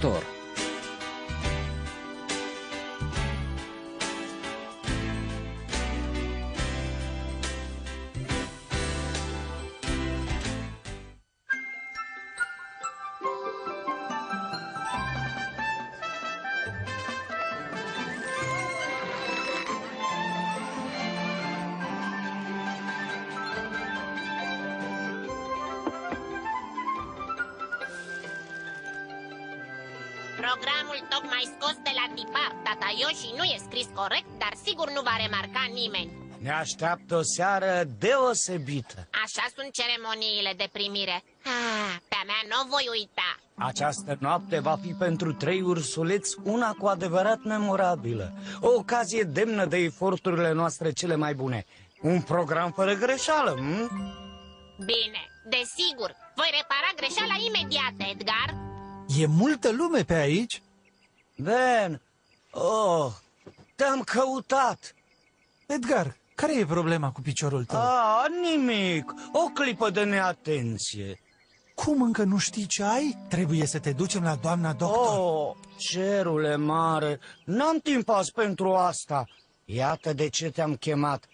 corector. Programul tocmai scos de la tipar, tata Yoshi, nu e scris corect, dar sigur nu va remarca nimeni. Ne așteaptă o seară deosebită. Așa sunt ceremoniile de primire. Pe-a mea nu o voi uita. Această noapte va fi pentru 3 ursuleți una cu adevărat memorabilă. O ocazie demnă de eforturile noastre cele mai bune. Un program fără greșeală, Bine, desigur. Voi repara greșeala imediat, Edgar. E multă lume pe aici? Ben, te-am căutat. Edgar, care e problema cu piciorul tău? Nimic, o clipă de neatenție. Cum încă nu știi ce ai? Trebuie să te ducem la doamna doctor. Cerule mare, n-am timp azi pentru asta. Iată de ce te-am chemat.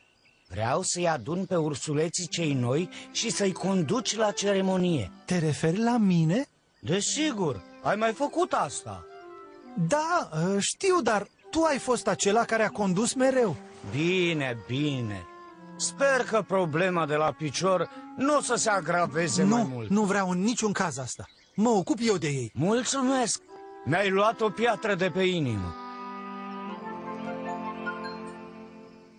Vreau să-i adun pe ursuleții cei noi și să-i conduci la ceremonie. Te referi la mine? Desigur, ai mai făcut asta. Da, știu, dar tu ai fost acela care a condus mereu. Bine, bine. Sper că problema de la picior nu o să se agraveze mai mult. Nu vreau în niciun caz asta. Mă ocup eu de ei. Mulțumesc. Mi-ai luat o piatră de pe inimă.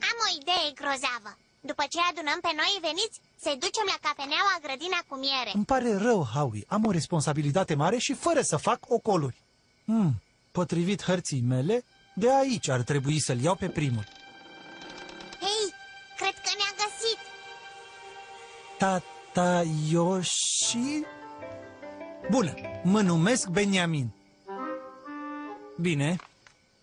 Am o idee grozavă. După ce adunăm pe noi veniți, să ducem la cafeneaua Grădina cu Miere. Îmi pare rău, Howie. Am o responsabilitate mare și fără să fac ocoluri. Potrivit hărții mele, de aici ar trebui să-l iau pe primul. Hei, cred că ne-a găsit. Tata Yoshi? Bună, mă numesc Benjamin. Bine,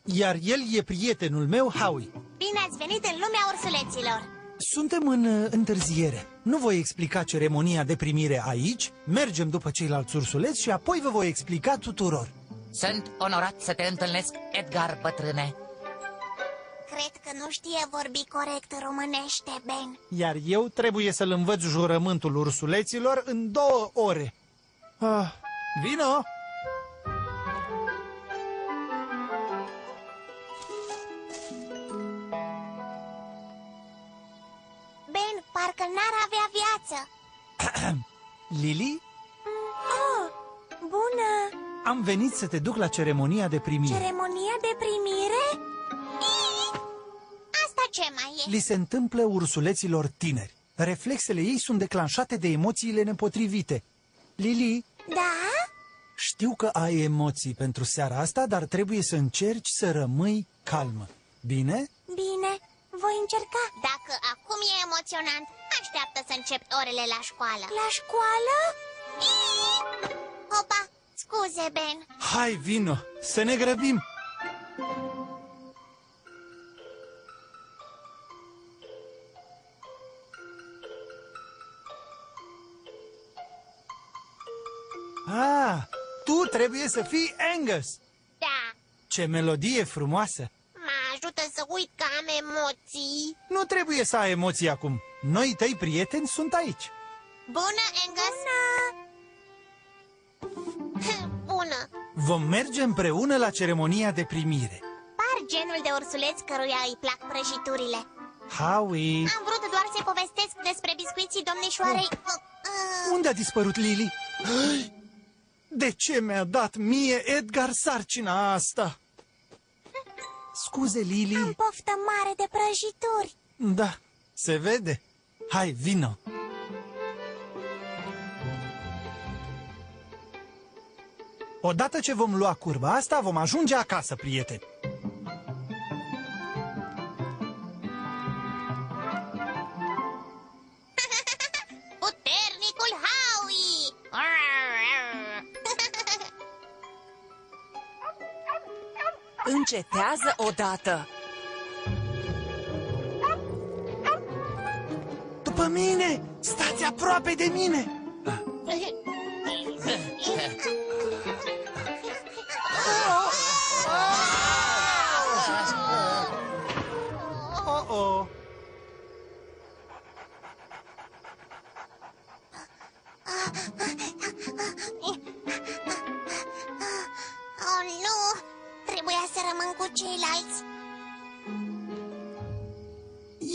iar el e prietenul meu, Howie. Bine ați venit în lumea ursuleților. Suntem în întârziere. Nu voi explica ceremonia de primire aici, mergem după ceilalți ursuleți și apoi vă voi explica tuturor. Sunt onorat să te întâlnesc, Edgar, bătrâne. Cred că nu știe vorbi corect românește, Ben. Iar eu trebuie să-l învăț jurământul ursuleților în 2 ore. Vino! Ben, parcă n-ar avea viață. Lily? Bună! Am venit să te duc la ceremonia de primire. Ceremonia de primire? Asta ce mai e? Li se întâmplă ursuleților tineri. Reflexele ei sunt declanșate de emoțiile nepotrivite. Lily? Da? Știu că ai emoții pentru seara asta, dar trebuie să încerci să rămâi calmă. Bine? Bine, voi încerca. Dacă acum e emoționant, așteaptă să încep orele la școală. La școală? Opa, scuze, Ben. Hai, vino, să ne grăbim. Tu trebuie să fii Angus. Da. Ce melodie frumoasă. Mă ajută să uit că am emoții. Nu trebuie să ai emoții acum. Noi tăi prieteni sunt aici. Bună, Angus. Bună. Vom merge împreună la ceremonia de primire. Par genul de ursuleț căruia îi plac prăjiturile. Howie. Am vrut doar să povestesc despre biscuiții domnișoarei. Unde a dispărut Lily? De ce mi-a dat mie Edgar sarcina asta? Scuze, Lily. Am poftă mare de prăjituri. Da, se vede. Hai, vino. Odată ce vom lua curba asta, vom ajunge acasă, prieteni. Puternicul Howie! Încetează odată! După mine! Stați aproape de mine! rămân cu ceilalți.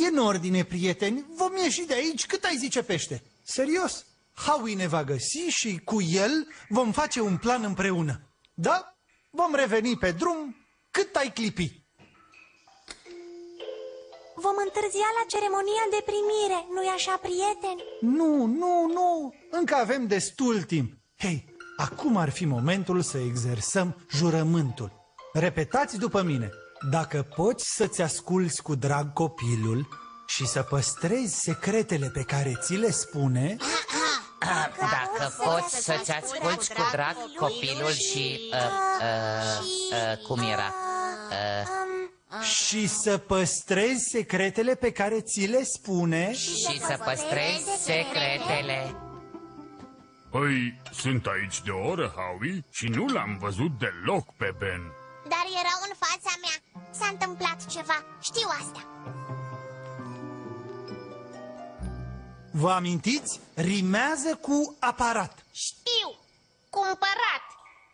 E în ordine, prieteni, vom ieși de aici cât ai zice pește. Serios, Howie ne va găsi și cu el vom face un plan împreună. Da? Vom reveni pe drum cât ai clipi. Vom întârzia la ceremonia de primire, nu-i așa, prieteni? Nu, încă avem destul timp. Hei, acum ar fi momentul să exersăm jurământul. Repetați după mine. Dacă poți să-ți asculți cu drag copilul și să păstrezi secretele pe care ți le spune... Dacă poți să-ți asculți cu drag copilul și... cum era? Și să păstrezi secretele pe care ți le spune... Și să păstrezi secretele. Păi, sunt aici de o oră, Howie, și nu l-am văzut deloc pe Ben. Dar erau în fața mea. S-a întâmplat ceva, știu asta. Vă amintiți? Rimează cu aparat. Știu, cumpărat.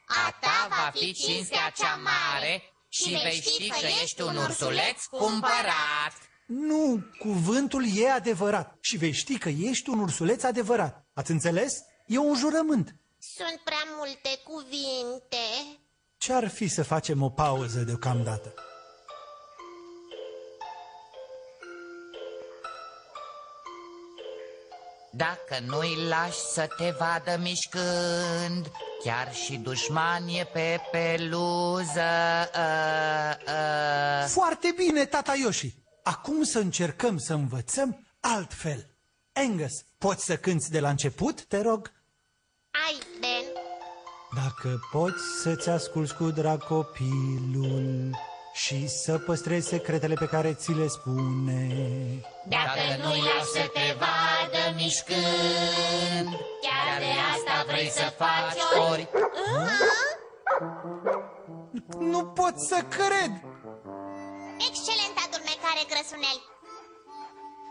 A ta va fi cinstea cea mare și vei ști că ești un ursuleț cumpărat. Nu, cuvântul e adevărat și vei ști că ești un ursuleț adevărat. Ați înțeles? E un jurământ. Sunt prea multe cuvinte. Ce-ar fi să facem o pauză deocamdată? Dacă nu-i lași să te vadă mișcând, chiar și dușmani e pe peluză. Foarte bine, tata Yoshi. Acum să încercăm să învățăm altfel. Angus, poți să cânți de la început, te rog? Ai, Ben. Dacă poți să-ți asculți cu drag copilul și să păstrezi secretele pe care ți le spune. Dacă nu-i lași să te vadă mișcând, chiar de asta vrei să faci ori. Nu pot să cred! Excelent adurmecare, grăsunel.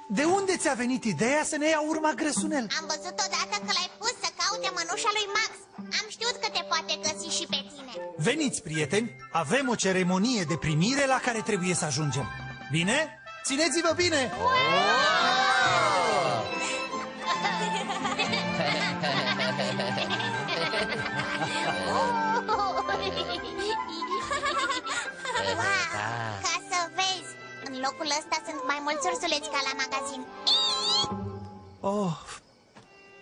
De unde ți-a venit ideea să ne ia urma, grăsunel? Am văzut odată că l-ai pus să caute mănușa lui Max. Am știut că te poate găsi și pe tine. Veniți, prieteni, avem o ceremonie de primire la care trebuie să ajungem. Bine? Țineți-vă bine! Ca să vezi, în locul ăsta sunt mai mulți ursuleți ca la magazin. Oh,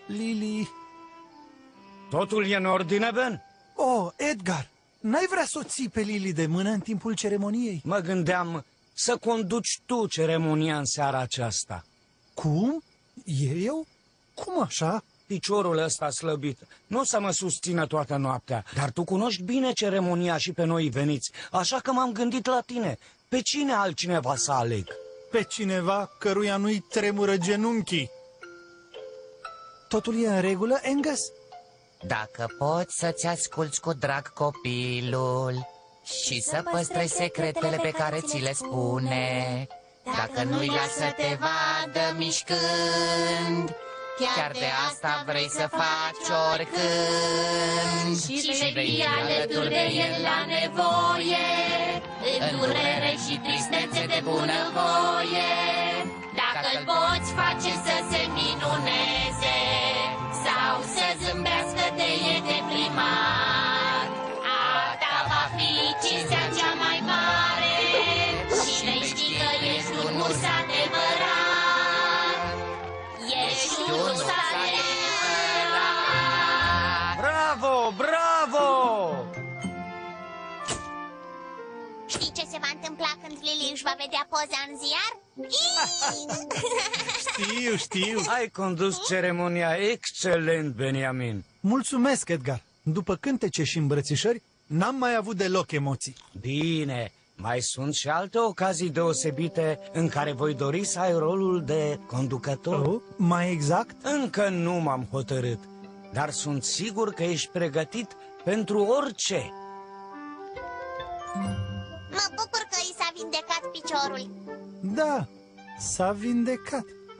Lily... Totul e în ordine, Ben? Oh, Edgar, n-ai vrea să o ții pe Lily de mână în timpul ceremoniei? Mă gândeam să conduci tu ceremonia în seara aceasta. Cum? Eu? Cum așa? Piciorul ăsta slăbit nu o să mă susțină toată noaptea, dar tu cunoști bine ceremonia și pe noi veniți, așa că m-am gândit la tine. Pe cine altcineva să aleg? Pe cineva căruia nu-i tremură genunchii. Totul e în regulă, Angus? Dacă poți să-ți asculți cu drag copilul și să păstrezi secretele pe care ți le spune. Dacă nu-i lași să te vadă mișcând, chiar de asta vrei să faci oricând. Și vei fi alături de el la nevoie, în durere și tristețe de bunăvoie. Dacă-l poți face să se minuneze sau să zâmbească de e deprimat, a ta va fi cinstea cea mai mare și vei ști că ești un urs adevărat. Ești un urs adevărat. Bravo, bravo! Știi ce se va întâmpla când Lily își va vedea poza în ziar? Știu. Ai condus ceremonia excelent, Benjamin. Mulțumesc, Edgar. După cântece și îmbrățișări, n-am mai avut deloc emoții. Bine, mai sunt și alte ocazii deosebite în care voi dori să ai rolul de conducător. Oh, mai exact? Încă nu m-am hotărât, dar sunt sigur că ești pregătit pentru orice. Mă bucur că i s-a vindecat piciorul. Da, s-a vindecat.